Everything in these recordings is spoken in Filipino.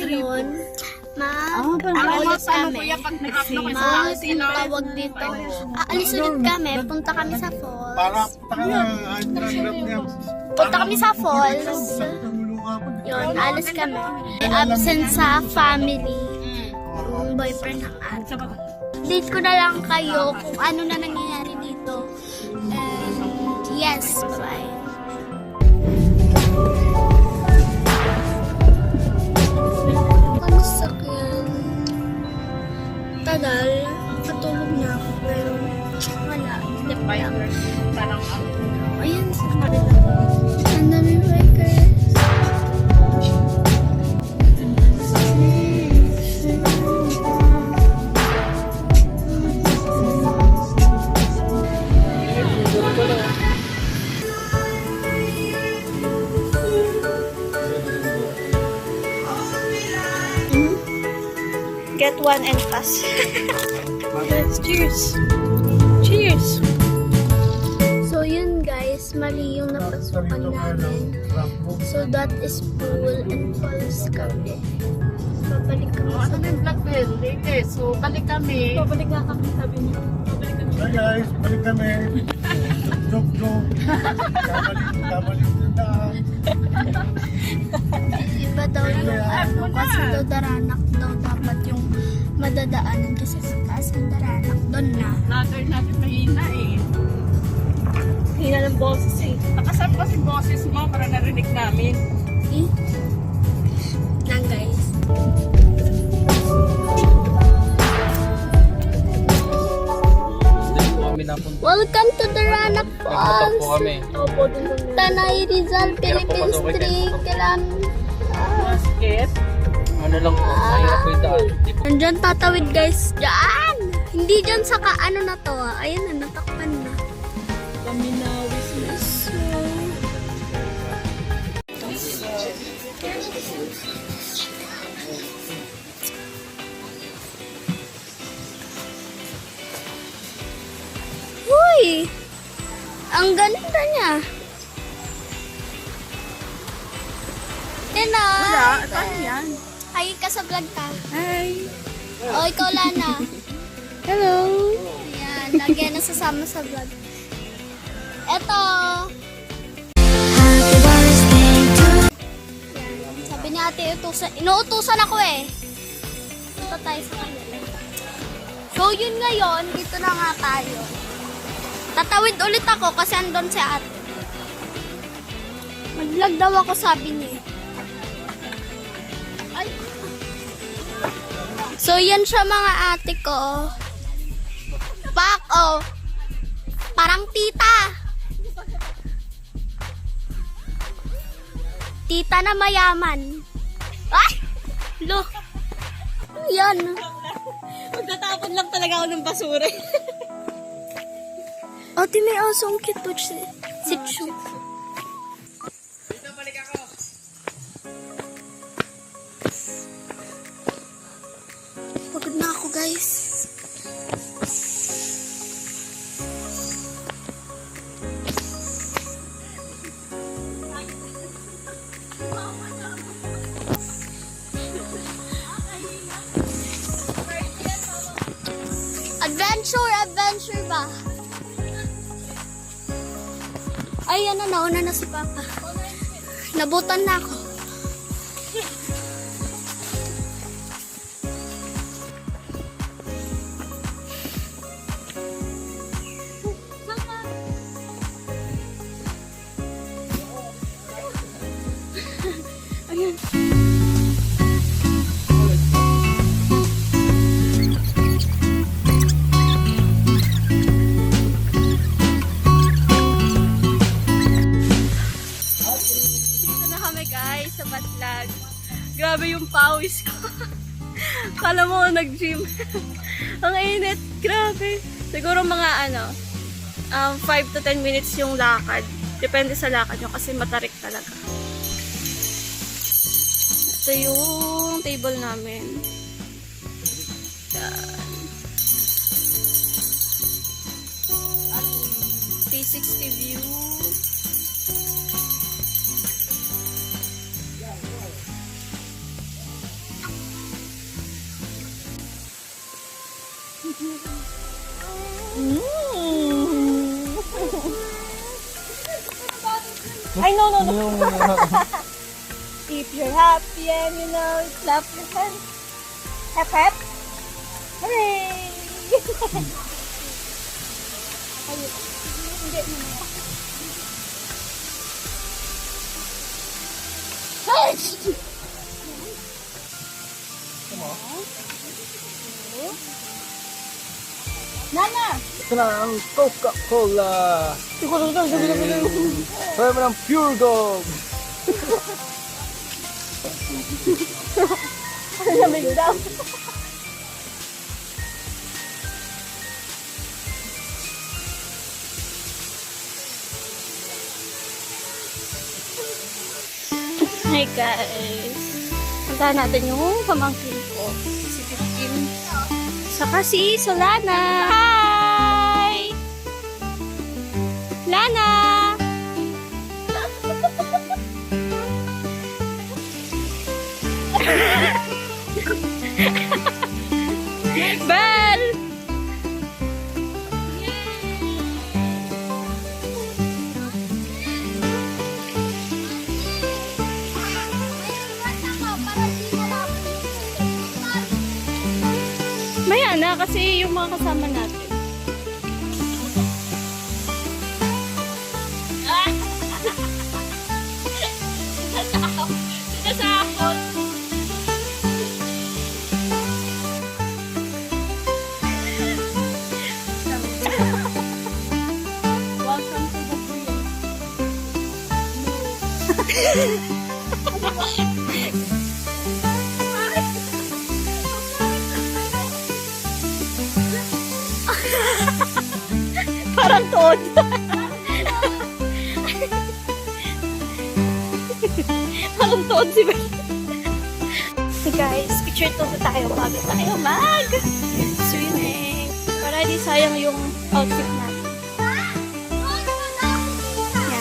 ngayon, aalis kami. Tawag dito. Aalis ulit kami. Punta kami sa falls. Punta kami sa falls. Yun, aalis kami. Absent sa family. Yung boyfriend ng ate. Date ko na lang kayo kung ano na nangyayari dito. And yes, bye-bye. Pagsakyan. Tagal. Katulog na ako pero wala. Parang Ayan. Ang dami bikers. Get one and pass. Cheers! Cheers! So yun guys, mali yung napasukan namin. So that is pool and falls kami. Babalik kami sa ano yung blackbell? Hindi. So, balik kami. Babalik nga kami, sabi niyo. Babalik kami. Hi guys, balik kami. Joke. Kabalik din na. Iba daw yung ano, kasi daw Daranak daw dapat yung madadaanan kasi sa taas ng Daranak doon na. Later natin mahina eh. Hina ng boses eh. Nakasap kasi boses mo para narinig namin. Eh? Lang guys. Welcome to Daranak Falls. Tanay Rizal, Philippines 3. Kailan? Basket. Ano lang po, mahirap po yung daan. Nandyan tatawid guys. Diyan! Hindi dyan sa ano na to. Ayun na, natakpan na. Paminawis na so. Uy! Ang ganda niya. Yan na. Wala, tayo yan. Hi ka sa vlog ka. Hi. O, ikaw Lana. Hello. Ayan, lagi yan nasasama sa vlog. Eto. Ayan, sabi ni ate, inuutusan ako eh. Punta tayo sa kanila. So, yun ngayon, dito na nga tayo. Tatawid ulit ako kasi andun si ate. Mag-vlog daw ako, sabi niya. Ay. So, yan siya mga ate ko. Pak, oh. Parang tita. Tita na mayaman. Ay! Look. Yan. Magtatapon lang talaga ako ng basura. Ate, may asong cute po si Chu. Pagod na ako, guys. Adventure ba? Ay, yan na, nauna na si Papa. Nabutan na ako. Ayan. Sa Batlag. Grabe yung pawis ko. Kala mo nag-gym. Ang init. Grabe. Siguro mga 5 to 10 minutes yung lakad. Depende sa lakad nyo kasi matarik talaga. Ito yung table namin. Yan. 360 view. Ay, no. Yung, If you're happy and you know it, clap your hands. Hep, hep. Hooray! Ayun. Hindi. Ay! Nana! ito na ang Coca-Cola. Sabi mo ng Pure Gold. Lamig daw. Hi guys. Punta natin yung pamangkin ko. Si Kim. Saka si Solana. Hi! Lana! Bel! Maya na kasi yung mga kasama natin. Sinasakot. Welcome to the parang toad. Parang toad si Bel. Hey guys, picture to tayo bago tayo mag-swimming. Para di sayang yung outfit natin.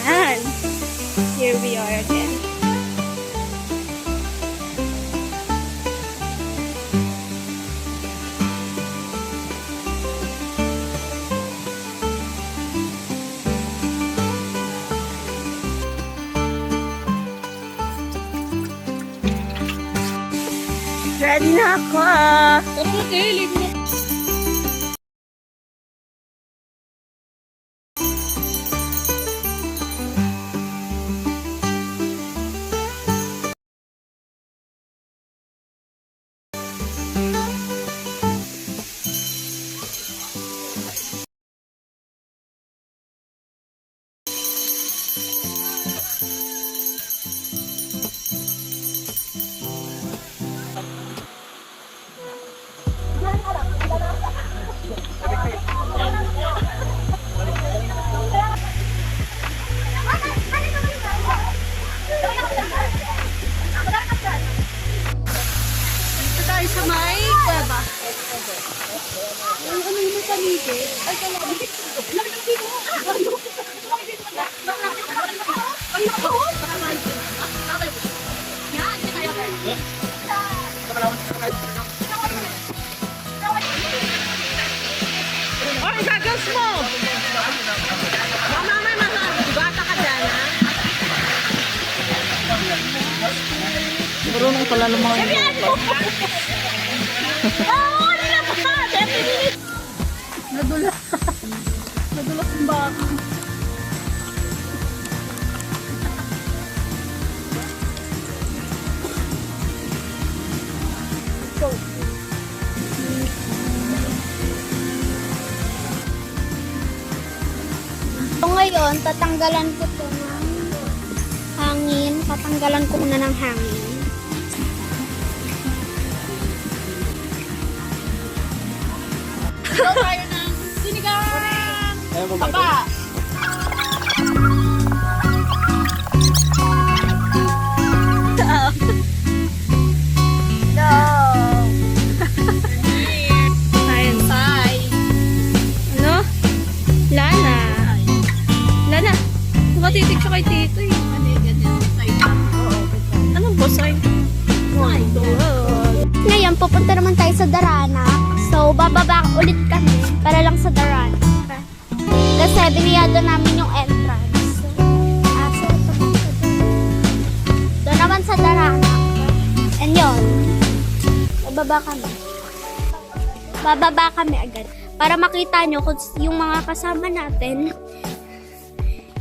Yan. Here we are again. Ready na ako. Tara na, Taylor. Dito tayo sa may kuweba. Ano yung may paligid? Ay, kalamit. Oy, gagas mo! Mama, may mga bata ka dyan, ha? Marunong pala ng mga Oo, nila pa! Definitely! Nadula. Nadula kong baka. Go. So ngayon, tatanggalan ko to ng hangin. Tatanggalan ko muna ng hangin. Go tayo ng sinigang! Papa! No! Science. Hi! Ano? Lana! Lana! Nakatitig siya kay Tito eh. Ano yung ganyan? Anong bosay? Wow! Ngayon, pupunta naman tayo sa Darana. So, bababa ulit kami para lang sa Darana. Kasi biniyado namin yung entrance. So, ito. bababa kami. Bababa kami agad. Para makita nyo kung yung mga kasama natin.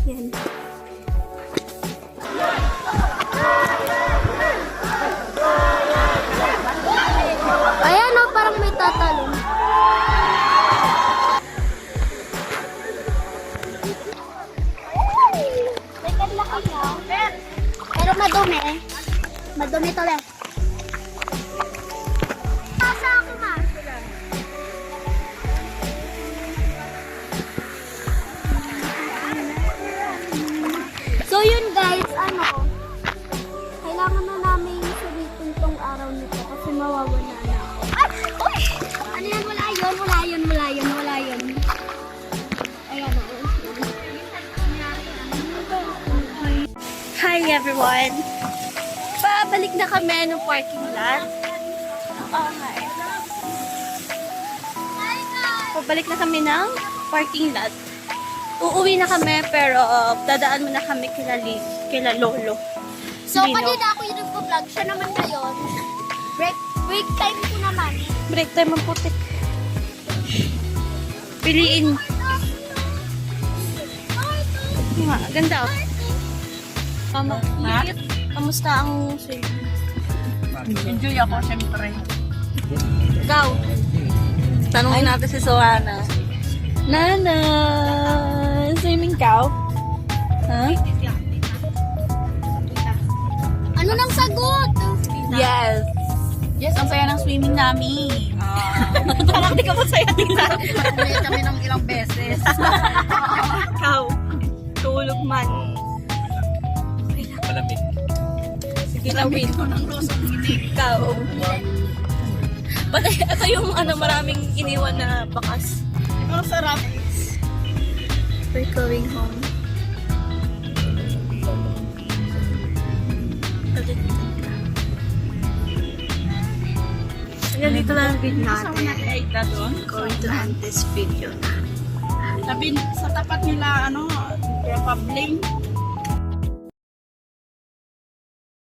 Yan. Ayan o, parang may tatalon. May kadlaki niya. Pero madumi. Madumi to lang. Pasa ako, ma. So yun guys, kailangan na namin sulitin tong araw nito kasi mawawala na ako. Ay! Uy! Ano yan? Wala yun. Ayan o. Hi everyone! Pabalik na kami ng parking lot. Okay. Pabalik na kami ng parking lot. Uuwi na kami pero dadaan muna kami kila Lolo. So, kanina ako yung nagpo-vlog. Siya naman ngayon. Break time ko naman. Break time ang putik. Piliin. Ganda oh. Mama, kamusta ang swimming? Enjoy ako, syempre. Ikaw. Tanungin natin si Sohana. Nana, swimming ka? Huh? Ano nang sagot? Yes. Yes, ang saya ng swimming namin. Parang di ka masaya tingnan. Umuwi kami ng ilang beses. Ikaw. Tulog man. Malamig. Sige lang, win. Ko ng rosong hinig. Ikaw. Pati, ito yung maraming iniwan na bakas. Ang sarap. We're going home. Hanggang dito lang ang video Kasama natin. natin ay doon. Going to end this video na. Sa tapat nila, Republic.